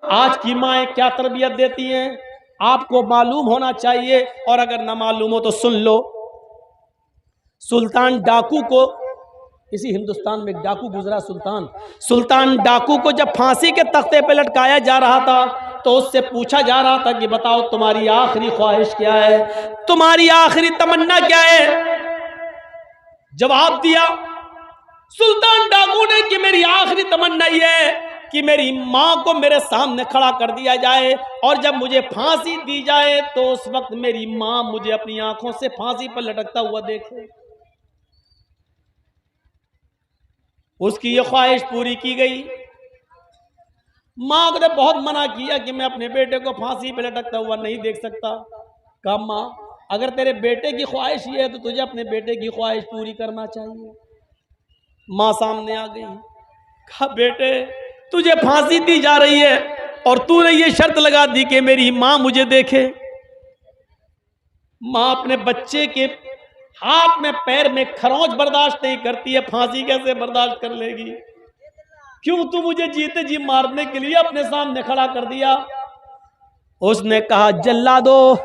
आज की माएँ क्या तरबियत देती हैं आपको मालूम होना चाहिए, और अगर ना मालूम हो तो सुन लो। सुल्तान डाकू को, इसी हिंदुस्तान में एक डाकू गुजरा, सुल्तान डाकू को जब फांसी के तख्ते पे लटकाया जा रहा था तो उससे पूछा जा रहा था कि बताओ तुम्हारी आखिरी ख्वाहिश क्या है, तुम्हारी आखिरी तमन्ना क्या है। जवाब दिया सुल्तान डाकू ने कि मेरी आखिरी तमन्ना यह है कि मेरी मां को मेरे सामने खड़ा कर दिया जाए और जब मुझे फांसी दी जाए तो उस वक्त मेरी मां मुझे अपनी आंखों से फांसी पर लटकता हुआ देखे। उसकी ये ख्वाहिश पूरी की गई। मां ने बहुत मना किया कि मैं अपने बेटे को फांसी पे लटकता हुआ नहीं देख सकता। कहा मां, अगर तेरे बेटे की ख्वाहिश ये है तो तुझे अपने बेटे की ख्वाहिश पूरी करना चाहिए। मां सामने आ गई। कहा बेटे, तुझे फांसी दी जा रही है और तूने ये शर्त लगा दी कि मेरी मां मुझे देखे। मां अपने बच्चे के हाथ में पैर में खरोंच बर्दाश्त नहीं करती है, फांसी कैसे बर्दाश्त कर लेगी। क्यों तू मुझे जीते जी मारने के लिए अपने सामने खड़ा कर दिया। उसने कहा जल्लादो,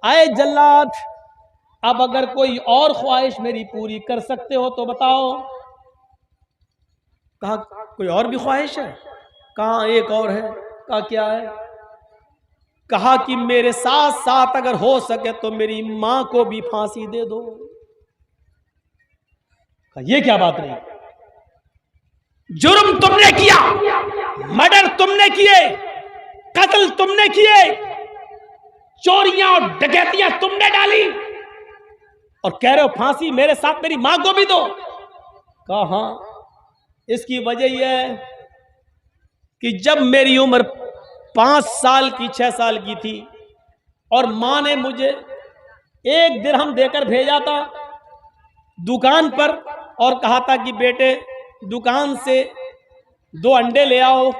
आए जल्लाद, अब अगर कोई और ख्वाहिश मेरी पूरी कर सकते हो तो बताओ। कहा कोई और भी ख्वाहिश है। कहा एक और है। कहा क्या है। कहा कि मेरे साथ साथ अगर हो सके तो मेरी मां को भी फांसी दे दो। कहा ये क्या बात रही, जुर्म तुमने किया, मर्डर तुमने किए, कत्ल तुमने किए, चोरियां और डकैतियां तुमने डाली और कह रहे हो फांसी मेरे साथ मेरी मां को भी दो। कहा हां, इसकी वजह यह है कि जब मेरी उम्र 5 साल की 6 साल की थी और मां ने मुझे 1 दिरहम देकर भेजा था दुकान पर और कहा था कि बेटे दुकान से 2 अंडे ले आओ।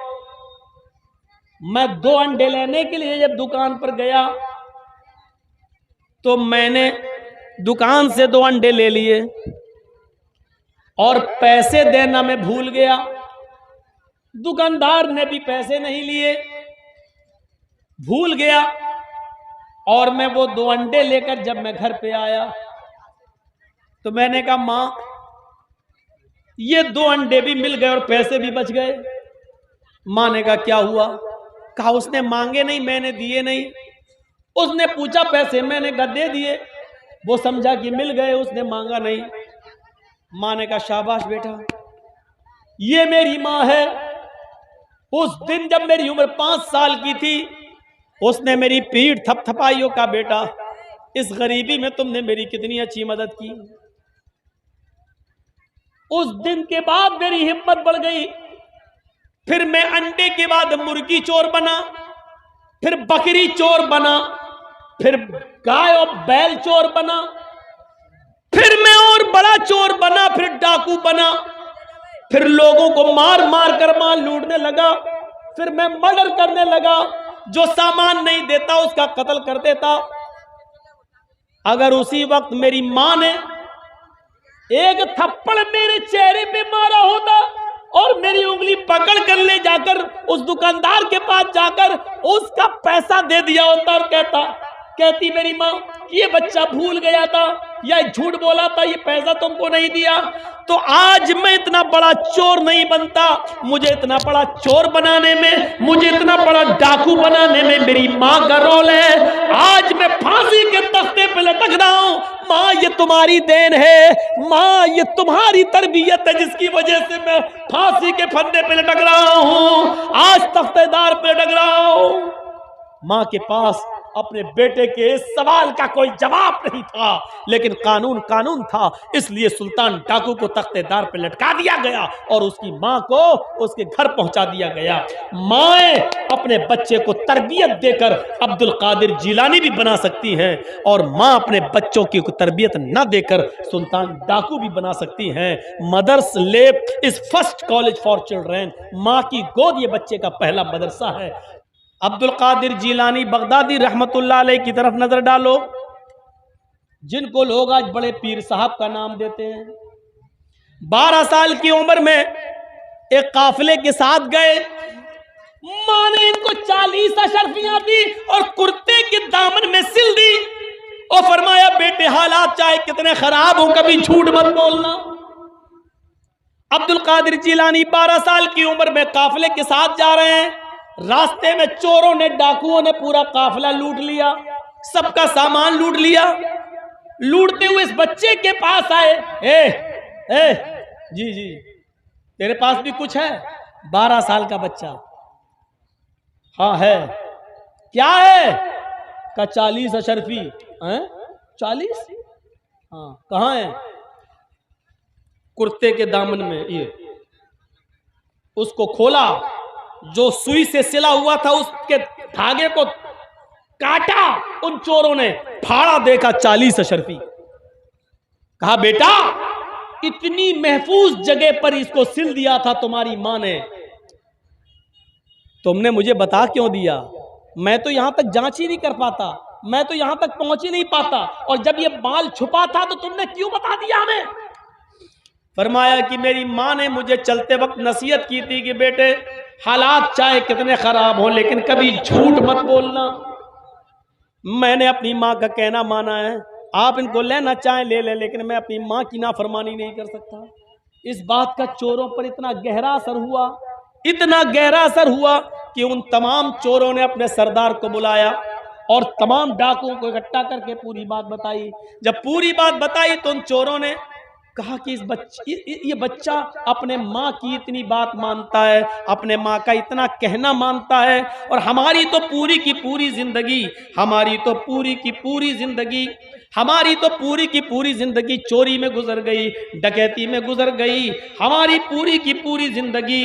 मैं 2 अंडे लेने के लिए जब दुकान पर गया तो मैंने दुकान से 2 अंडे ले लिए और पैसे देना मैं भूल गया। दुकानदार ने भी पैसे नहीं लिए, भूल गया। और मैं वो 2 अंडे लेकर जब मैं घर पे आया तो मैंने कहा मां, ये 2 अंडे भी मिल गए और पैसे भी बच गए। मां ने कहा क्या हुआ। कहा उसने मांगे नहीं, मैंने दिए नहीं। उसने पूछा पैसे, मैंने कहा दे दिए। वो समझा कि मिल गए, उसने मांगा नहीं। मां ने कहा शाबाश बेटा, ये मेरी मां है। उस दिन जब मेरी उम्र 5 साल की थी उसने मेरी पीठ थपथपाई। का बेटा, इस गरीबी में तुमने मेरी कितनी अच्छी मदद की। उस दिन के बाद मेरी हिम्मत बढ़ गई। फिर मैं अंडे के बाद मुर्गी चोर बना, फिर बकरी चोर बना, फिर गाय और बैल चोर बना, फिर मैं और बड़ा चोर बना, फिर डाकू बना, फिर लोगों को मार मार कर माल लूटने लगा। फिर मैं मर्डर करने लगा, जो सामान नहीं देता उसका कत्ल कर देता। अगर उसी वक्त मेरी मां ने एक थप्पड़ मेरे चेहरे पे मारा होता और मेरी उंगली पकड़ कर ले जाकर उस दुकानदार के पास जाकर उसका पैसा दे दिया होता और कहती मेरी मां ये बच्चा भूल गया था या झूठ बोला था, ये पैसा तुमको नहीं दिया, तो आज मैं इतना बड़ा चोर नहीं बनता। मुझे इतना बड़ा चोर बनाने में, मुझे इतना बड़ा डाकू बनाने में मेरी मां का रोल है। आज मैं फांसी के तख्ते पे लटक रहा हूं। मां, ये तुम्हारी देन है। मां, ये तुम्हारी तरबियत है जिसकी वजह से मैं फांसी के फंदे पे लटक रहा हूं, आज तख्तेदार पे लटक रहा हूं। मां के पास अपने बेटे के इस सवाल का कोई जवाब नहीं था, लेकिन कानून था, इसलिए सुल्तान डाकू को तख्तेदार पे लटका दिया गया और उसकी मां को उसके घर पहुंचा दिया गया। माएं अपने बच्चे को तरबियत देकर अब्दुल कादिर जिलानी भी बना सकती हैं और मां अपने बच्चों की तरबियत न देकर सुल्तान डाकू भी बना सकती हैं। Mother's lap is first college for children. मां की गोद ये बच्चे का पहला मदरसा है। अब्दुल कादिर जिलानी बगदादी रहमतुल्लाह अलैह की तरफ नजर डालो, जिनको लोग आज बड़े पीर साहब का नाम देते हैं। 12 साल की उम्र में एक काफिले के साथ गए माँ ने इनको 40 अशर्फियां दी और कुर्ते के दामन में सिल दी और फरमाया बेटे हालात चाहे कितने खराब हो कभी झूठ मत बोलना। अब्दुल कादिर जिलानी 12 साल की उम्र में काफिले के साथ जा रहे हैं, रास्ते में चोरों ने, डाकुओं ने पूरा काफिला लूट लिया, सबका सामान लूट लिया। लूटते हुए इस बच्चे के पास आए, ए जी जी तेरे पास भी कुछ है? 12 साल का बच्चा, हाँ है। क्या है? का 40 अशर्फी हैं? 40? हाँ कहाँ है? कुर्ते के दामन में। ये उसको खोला, जो सुई से सिला हुआ था उसके धागे को काटा उन चोरों ने, फाड़ा, देखा 40 अशर्फी। कहा बेटा इतनी महफूज जगह पर इसको सिल दिया था तुम्हारी मां ने, तुमने मुझे बता क्यों दिया? मैं तो यहां तक जांच ही नहीं कर पाता, मैं तो यहां तक पहुंच ही नहीं पाता, और जब ये माल छुपा था तो तुमने क्यों बता दिया हमें? फरमाया कि मेरी मां ने मुझे चलते वक्त नसीहत की थी कि बेटे हालात चाहे कितने खराब हो लेकिन कभी झूठ मत बोलना। मैंने अपनी मां का कहना माना है, आप इनको लेना चाहें ले ले, लेकिन मैं अपनी मां की नाफरमानी नहीं कर सकता। इस बात का चोरों पर इतना गहरा असर हुआ, इतना गहरा असर हुआ कि उन तमाम चोरों ने अपने सरदार को बुलाया और तमाम डाकुओं को इकट्ठा करके पूरी बात बताई। जब पूरी बात बताई तो उन चोरों ने कहा कि ये बच्चा अपने माँ की इतनी बात मानता है, अपने माँ का इतना कहना मानता है, और हमारी तो पूरी की पूरी जिंदगी, हमारी तो पूरी की पूरी जिंदगी चोरी में गुजर गई, डकैती में गुजर गई, हमारी पूरी की पूरी जिंदगी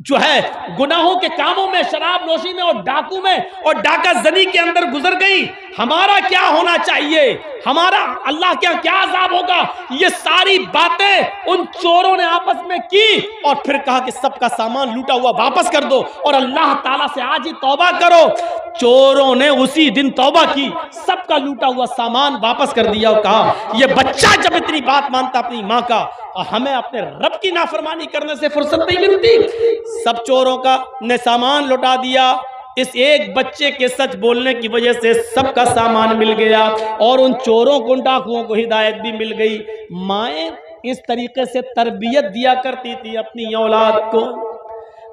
जो है गुनाहों के कामों में, शराब नोशी में और डाकू में और डाका जनी के अंदर गुजर गई। हमारा क्या होना चाहिए? हमारा अल्लाह क्या अज़ाब होगा? ये सारी बातें उन चोरों ने आपस में की और फिर कहा कि सबका सामान लूटा हुआ वापस कर दो और अल्लाह ताला से आज ही तौबा करो। चोरों ने उसी दिन तौबा की, सबका लूटा हुआ सामान वापस कर दिया और कहा यह बच्चा जब इतनी बात मानता अपनी माँ का, और हमें अपने रब की नाफरमानी करने से फुर्सत नहीं मिलती। सब चोरों का ने सामान लौटा दिया। इस एक बच्चे के सच बोलने की वजह से सबका सामान मिल गया और उन चोरों को, उन डाकुओं को हिदायत भी मिल गई। माएँ इस तरीके से तरबियत दिया करती थी अपनी औलाद को,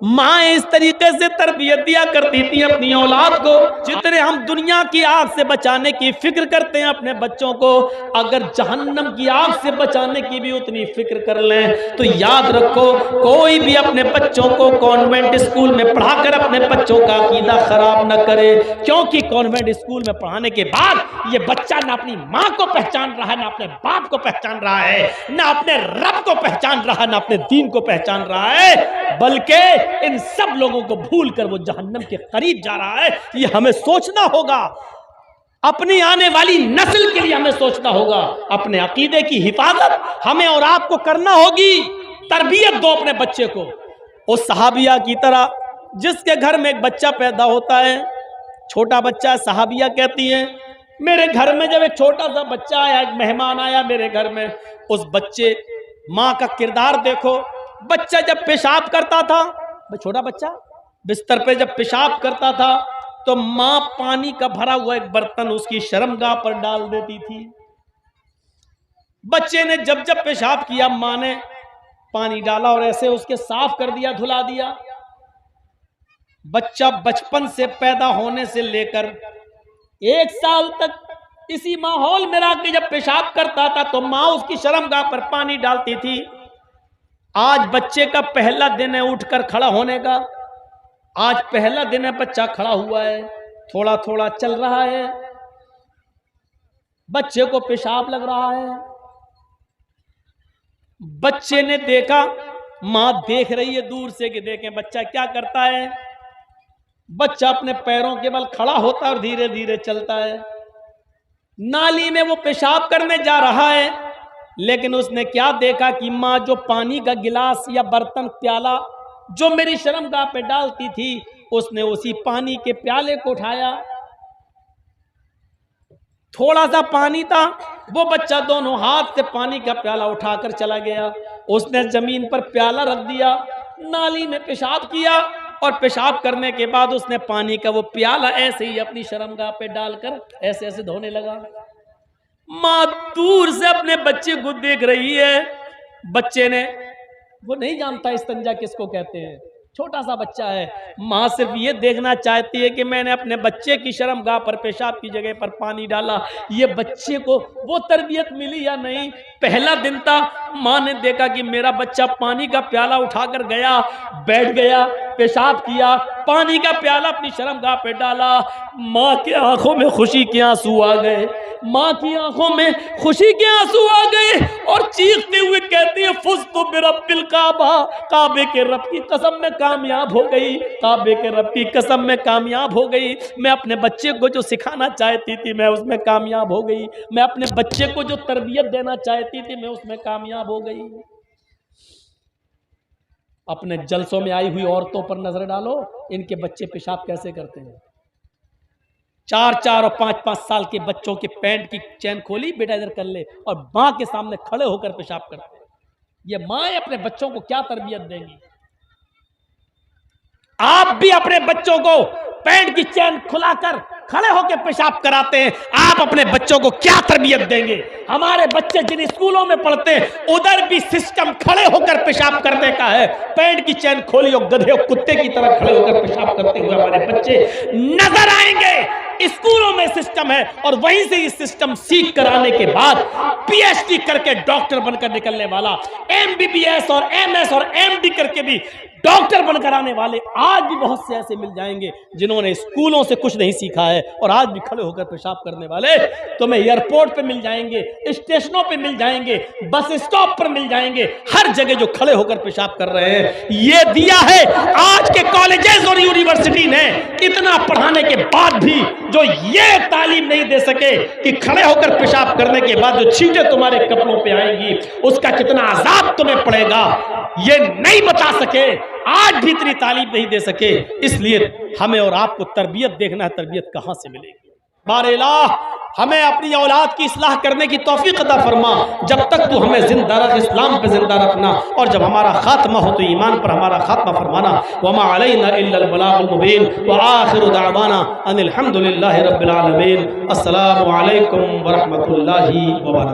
माँ इस तरीके से तरबियत दिया करती थी अपनी औलाद को। जितने हम दुनिया की आग से बचाने की फिक्र करते हैं अपने बच्चों को, अगर जहन्नम की आग से बचाने की भी उतनी फिक्र कर लें तो याद रखो कोई भी अपने बच्चों को कॉन्वेंट स्कूल में पढ़ाकर अपने बच्चों का अकीदा खराब न करे, क्योंकि कॉन्वेंट स्कूल में पढ़ाने के बाद ये बच्चा ना अपनी माँ को पहचान रहा है, ना अपने बाप को पहचान रहा है, ना अपने रब को पहचान रहा है, ना अपने दीन को पहचान रहा है, बल्कि इन सब लोगों को भूलकर वो जहन्नम के करीब जा रहा है। ये हमें सोचना होगा, अपनी आने वाली नस्ल के लिए हमें सोचना होगा। अपने अकीदे की हिफाजत हमें और आपको करना होगी। तरबियत दो अपने बच्चे को उस सहाबिया की तरह जिसके घर में एक बच्चा पैदा होता है, छोटा बच्चा। सहाबिया कहती हैं मेरे घर में जब एक छोटा सा बच्चा आया, एक मेहमान आया मेरे घर में, उस बच्चे, माँ का किरदार देखो। बच्चा जब पेशाब करता था, छोटा बच्चा बिस्तर पे जब पेशाब करता था तो माँ पानी का भरा हुआ एक बर्तन उसकी शर्मगाह पर डाल देती थी। बच्चे ने जब जब पेशाब किया माँ ने पानी डाला और ऐसे उसके साफ कर दिया, धुला दिया। बच्चा बचपन से पैदा होने से लेकर 1 साल तक इसी माहौल में रह के जब पेशाब करता था तो माँ उसकी शर्मगाह पर पानी डालती थी। आज बच्चे का पहला दिन है उठकर खड़ा होने का, आज पहला दिन है बच्चा खड़ा हुआ है, थोड़ा थोड़ा चल रहा है, बच्चे को पेशाब लग रहा है। बच्चे ने देखा, मां देख रही है दूर से कि देखें बच्चा क्या करता है। बच्चा अपने पैरों के बल खड़ा होता है और धीरे धीरे चलता है। नाली में वो पेशाब करने जा रहा है, लेकिन उसने क्या देखा कि माँ जो पानी का गिलास या बर्तन, प्याला जो मेरी शर्मगाह पे डालती थी, उसने उसी पानी के प्याले को उठाया। थोड़ा सा पानी था, वो बच्चा दोनों हाथ से पानी का प्याला उठाकर चला गया। उसने जमीन पर प्याला रख दिया, नाली में पेशाब किया और पेशाब करने के बाद उसने पानी का वो प्याला ऐसे ही अपनी शर्मगाह पे डालकर ऐसे ऐसे धोने लगा। माँ दूर से अपने बच्चे को देख रही है। बच्चे ने, वो नहीं जानता इस्तंजा किसको कहते हैं, छोटा सा बच्चा है। माँ सिर्फ ये देखना चाहती है कि मैंने अपने बच्चे की शर्मगाह पर पेशाब की जगह पर पानी डाला, ये बच्चे को वो तरबियत मिली या नहीं। पहला दिन था, माँ ने देखा कि मेरा बच्चा पानी का प्याला उठाकर गया, बैठ गया, पेशाब किया, पानी का प्याला अपनी शर्मगाह पे डाला। माँ की आंखों में खुशी के आंसू आ गए, माँ की आंखों में खुशी के आंसू आ गए और चीखते हुए कहती है, फुज़्तु बिरब्बिल काबा, काबे के रब की कसम में कामयाब हो गई, काबे के रब की कसम में कामयाब हो गई। मैं अपने बच्चे को जो सिखाना चाहती थी मैं उसमें कामयाब हो गई, मैं अपने बच्चे को जो तरबियत देना चाहती थी मैं उसमें कामयाब हो गई। अपने जलसों में आई हुई औरतों पर नजर डालो, इनके बच्चे पेशाब कैसे करते हैं। 4-4 और 5-5 साल के बच्चों के पैंट की चैन खोली, बेटा इधर कर ले, और मां के सामने खड़े होकर पेशाब करते हैं। ये मां अपने बच्चों को क्या तरबियत देंगी। आप भी अपने बच्चों को पैंट की चैन खुलाकर खड़े होकर पेशाब कराते हैं, आप अपने बच्चों को क्या तरबियत देंगे। हमारे बच्चे जिन स्कूलों में पढ़ते हैं उधर भी सिस्टम खड़े होकर पेशाब करने का है। पैंट की चैन खोली और गधे और कुत्ते की तरह खड़े होकर पेशाब करते हुए हमारे बच्चे नजर आएंगे। स्कूलों में सिस्टम है और वहीं से इस सिस्टम सीख कर आने के बाद पीएचडी करके डॉक्टर बनकर निकलने वाला, एमबीबीएस और एमएस और एमडी करके भी डॉक्टर बनकर आने वाले आज भी बहुत से ऐसे मिल जाएंगे जिन्होंने स्कूलों से कुछ नहीं सीखा है और आज भी खड़े होकर पेशाब करने वाले तुम्हें एयरपोर्ट पे मिल जाएंगे, स्टेशनों पे मिल जाएंगे, बस स्टॉप पर मिल जाएंगे, हर जगह जो खड़े होकर पेशाब कर रहे हैं। ये दिया है आज के कॉलेजेस और यूनिवर्सिटी ने, इतना पढ़ाने के बाद भी जो ये तालीम नहीं दे सके कि खड़े होकर पेशाब करने के बाद जो छींटे तुम्हारे कपड़ों पे आएंगी उसका कितना अजाब तुम्हें पड़ेगा, ये नहीं बता सके, आज भी इतनी तालीम नहीं दे सके। इसलिए हमें और आपको तरबियत देखना है, तरबियत कहां से मिलेगी। बारेलाह हमें अपनी औलाद की इस्लाह करने की तौफीक अता फरमा। जब तक तू हमें जिंदा रख, इस्लाम पे जिंदा रखना, और जब हमारा खात्मा हो तो ईमान पर हमारा खात्मा फरमाना। वमा अलैना इल्लल बलागुल मुबीन व आखिरु दावाना अनिल हम्दुलिल्लाहि रब्बिल आलमीन। अस्सलामु अलैकुम व रहमतुल्लाहि व बरकातहू।